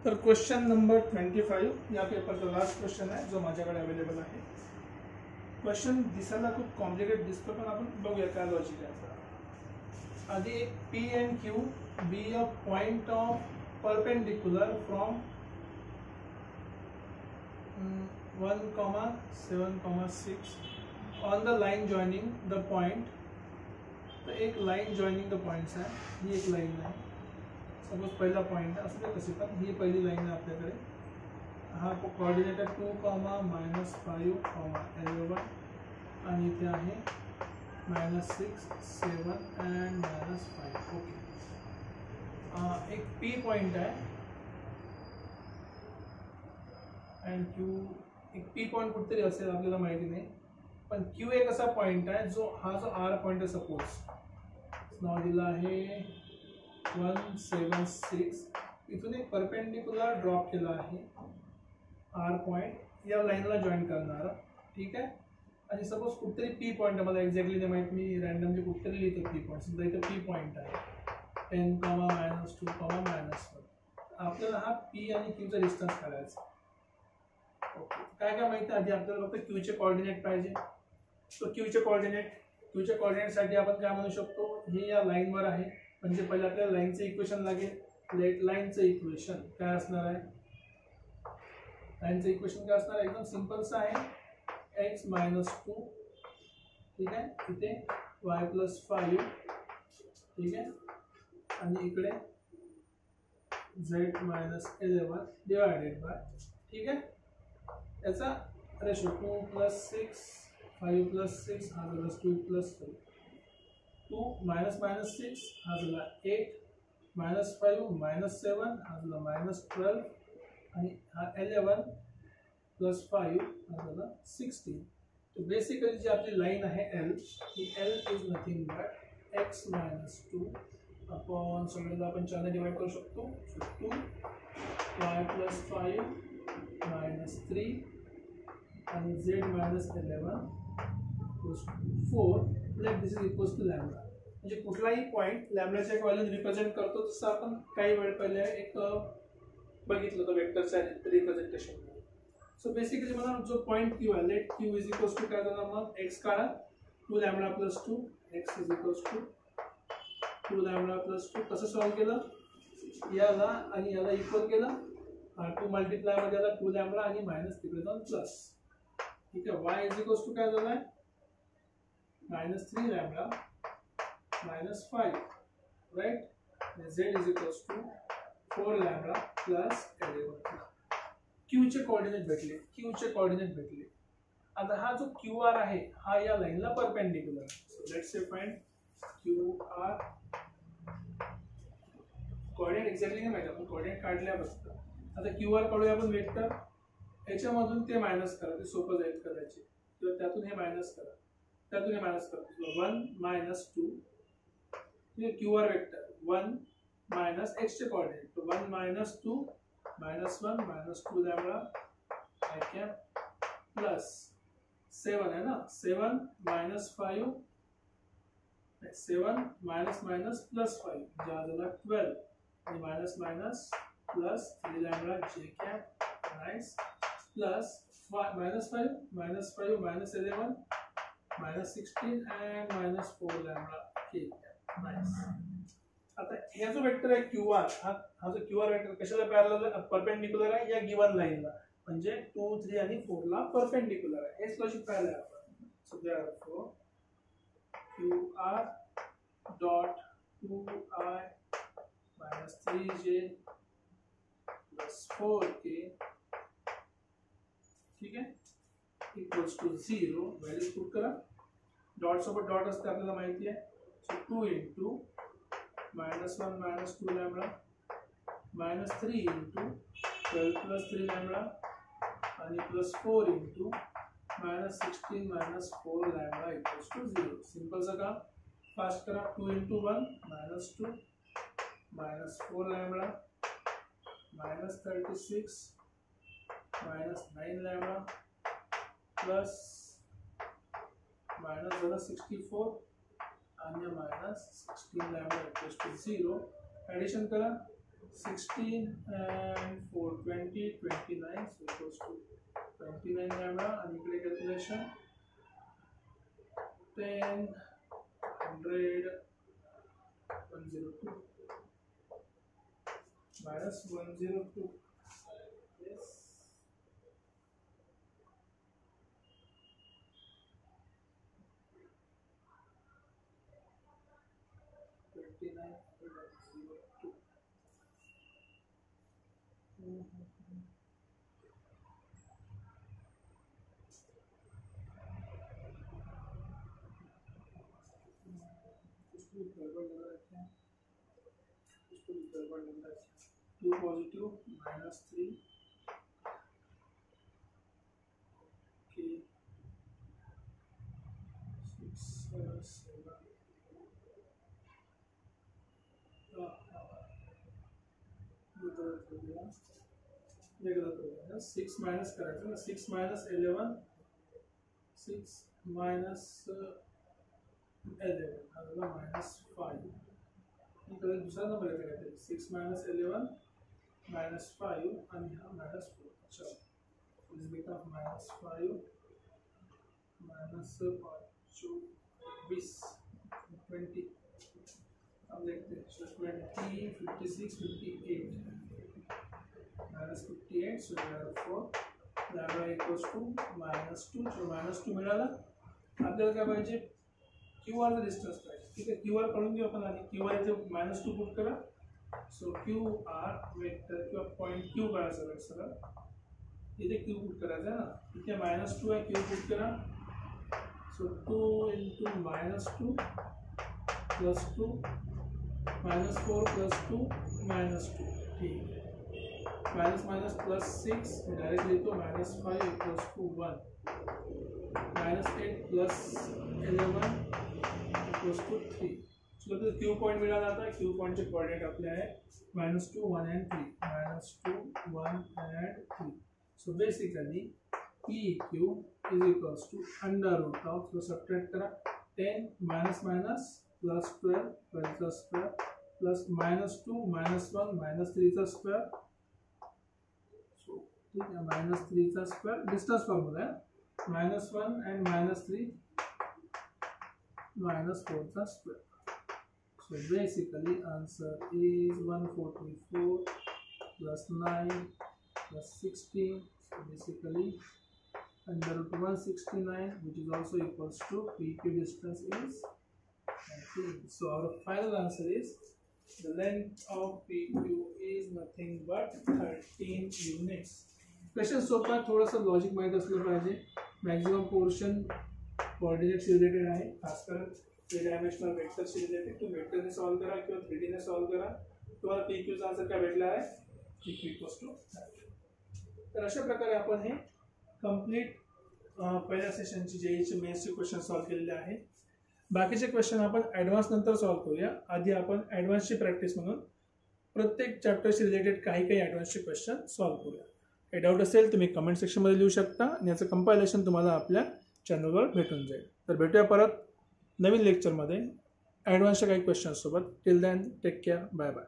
तर question number 25 या पेपरचा लास्ट क्वेश्चन आहे जो माझ्याकडे अवेलेबल आहे. क्वेश्चन दिसायला खूप कॉम्प्लिकेट दिसतो पण आपण बघूया काय लॉजिक आहे. आधी एक P and Q be a point of perpendicular from 1,7,6 on the line joining the point. तर एक लाइन जॉइनिंग द पॉइंट्स आहे. ही एक लाइन आहे. सपोज पहिला पॉइंट आहे असं ते कसे पण ही पहिली लाइन आहे आपल्याकडे. हा कोऑर्डिनेट आहे 2, -5, 11 आणि इथे आहे -6, 7 and -5. ओके. एक पी पॉइंट आहे अँड क्यू. एक पी पॉइंट कुठेतरी असेल आपल्याला माहिती नाही पण क्यू एक असा पॉइंट आहे जो आर पॉइंट आहे. सपोज नाव दिलं आहे 176. इथून एक परपेंडिकुलर ड्रॉप केला आहे आर पॉइंट या लाईनला जॉईन करणारा. ठीक आहे. आणि सपोज कुठेतरी पी पॉइंट आहे, मला एक्झॅक्टली नाही माहीत, मी रँडमली कुठेतरी लिहितो पी पॉइंट. समजा इथं पी पॉइंट आहे 10, -2, -1. आपल्याला हा पी आणि क्यूचा डिस्टन्स काढायचा. ओके. काय काय माहिती आधी आपल्याला फक्त क्यूचे कॉर्डिनेट पाहिजे. तो क्यूचे कॉर्डिनेटसाठी आपण काय म्हणू शकतो, हे या लाईनवर आहे म्हणजे पहिलं आपल्याला लाईनचं इक्वेशन लागेल. लाईनचं इक्वेशन काय असणार आहे? लाईनचं इक्वेशन काय असणार आहे? एकदम सिंपलचं आहे. x - 2. ठीक आहे. इथे y + 5. ठीक आहे. आणि इकडे z - 11 डिवायडेड बाय. ठीक आहे. याचा रेशो 2 + 6, 5 + 6 हा झाला 2 + 5. 2 -6 हा झाला 8, -5 -7 हा झाला -12 आणि हा 11 + 5 हा झाला 16. तो बेसिकली जी आपली लाईन आहे L, he L is nothing but x - 2 upon सगळ्याला आपण 4 ने डिवाइड करू शकतो. 2 y + 5 - 3 आणि z - 11 = 4. Let this is equals to lambda. म्हणजे कुठलाही पॉइंट लॅम्बडाच्या एक व्हॅल्यू रिप्रेझेंट करतो. जसं आपण काही वेळ पहिले एक बघितलं होतं वेक्टरच्या रिप्रेझेंटेशन. सो बेसिकली मला जो पॉइंट क्यू आहे, let Q is equals to काय झाला मग एक्स काढा 2 λ + 2. X is equals to 2 λ + 2. कसं सॉल्व्ह केलं? याला आणि याला इक्वल केलं. 2 मल्टिप्लाय मध्ये आला 2 λ आणि मायनस तिकडे जाऊन प्लस. ठीक आहे. y इज इक्वल्स टू काय झालाय -3 λ -5 right. z is equals to 4 λ + 11. क्यूचे कोऑर्डिनेट भेटले. आता हा जो क्यू आर आहे हा या लाईनला परपेंडिकुलर आहे. So let's say find Q R. Coordinate exactly नाही माहिती, आपण कोऑर्डिनेट काढल्या फक्त. आता क्यू आर काढूया आपण वेक्टर. याच्यामधून ते मायनस करा, ते सोपं जाईल कदाचित. किंवा त्यातून हे मायनस करा, 1 - 2. Q R vector 1 minus x चे कोऑर्डिनेट. तो 1 - 2 -1 -2 लॅम्बडा आय कॅप प्लस 7 आहे ना. 7 - 5 7 प्लस 5 ज्या झाला 12 आणि minus plus 3 lambda J cap nice plus -5 -11 -16 and -4 lambda के कॅप नाइस. आता हे जो वेक्टर आहे क्यू आर, हा जो क्यू आर वेक्टर कशाला पॅरलल परपेंडिकुलर आहे? या गिवन लाईनला, म्हणजे 2, 3 आणि 4 ला परपेंडिकुलर आहे. हेच लॉजिक पाहिलं आहे आपण. So therefore Q R dot 2i - 3j + 4k ठीक आहे इक्वल्स टू 0. व्हॅल्यू पुट करा. डॉट सोबत डॉट असते आपल्याला माहिती आहे. सो 2 × -1 - 2 लॅम्बडा -3 × 12 + 3 लॅम्बडा आणि +4 × -16 - 4 लॅम्बडा इक्वल्स टू 0. सिंपलचं काम फास्ट करा. 2 × 1 -2 -4 लॅम्बडा -36 -9 लॅम्बडा प्लस मायनस झाला 64 आणि -16 लॅम्बडा इक्वल्स टू 0. ॲडिशन करा. 16 and 4 20 29, so equals to 29 lambda. आणि इकडे calculation 10 100 102 minus 102. Yes. Two positive minus 3 k 6 7 6 minus करायचं ना 6 minus 11 6 minus 11 अगला minus 5 इकडे दूसरा नंबर येते काय 6 minus 11 minus 5 आणि हा minus 4 अच्छा this becomes minus 5 minus 5 20 20 अब देखते हैं 20 56 58 minus 58 so therefore lambda equals to minus 2 so minus 2 मिळाला आपल्याला काय पाहिजे QR चा डिस्टन्स पाहिजे ठीक आहे QR काढून घेऊ आपण आणि QR इथे -2 पुट करा सो QR वेक्टर किंवा पॉइंट Q काढायचा सरळ इथे Q पुट करायचा आहे ना इथे -2 आहे Q पुट करा सो 2 into -2 plus 2 -4 plus 2 -2 ठीक है minus minus plus 6 डायरेक्टली तो -5 equals to 1 -8 plus 11 equals to 3 सो तो Q पॉइंट मिळाला आता Q पॉइंट चे कोऑर्डिनेट आपले आहे -2 1 and 3 -2 1 and 3 so basically PQ is equals to under root of so subtract करा 10 minus minus plus 12 12 का स्क्वायर plus -2 -1 -3 का स्क्वायर ठीक है -3 का स्क्वायर डिस्टेंस फॉर्मूला है -1 and -3 -4 का square so basically answer is 144 plus 9 plus 16 so basically under root 169 which is also equals to PQ distance is 13 so our final answer is the length of PQ is nothing but 13 units question सोपा थोडासा logic माहित असलं पाहिजे maximum portion coordinates related आहे खासकर 3 dimensional vectors related तो वेक्टरने solve करा किंवा 3D ने सॉल्व करा तुम्हाला PQ चा आन्सर काय भेटला आहे PQ इक्वल्स टू तर अशा प्रकारे आपण हे कंप्लीट पहिल्या सेशनची जेईची मेन्सचे क्वेश्चन सॉल्व केलेले आहे बाकीचे क्वेश्चन आपण ॲडव्हान्स नंतर सॉल्व करूया आधी आपण ॲडव्हान्सची प्रॅक्टिस म्हणून प्रत्येक चॅप्टरशी रिलेटेड काही ॲडव्हान्सचे क्वेश्चन सॉल्व करूया काही डाऊट असेल तुम्ही कमेंट सेक्शनमध्ये लिहू शकता आणि याचं कंपायलेशन तुम्हाला आपल्या चॅनलवर भेटून जाईल तर भेटूया परत नवीन लेक्चरमध्ये ॲडव्हान्सच्या काही क्वेश्चन्ससोबत till then take care bye bye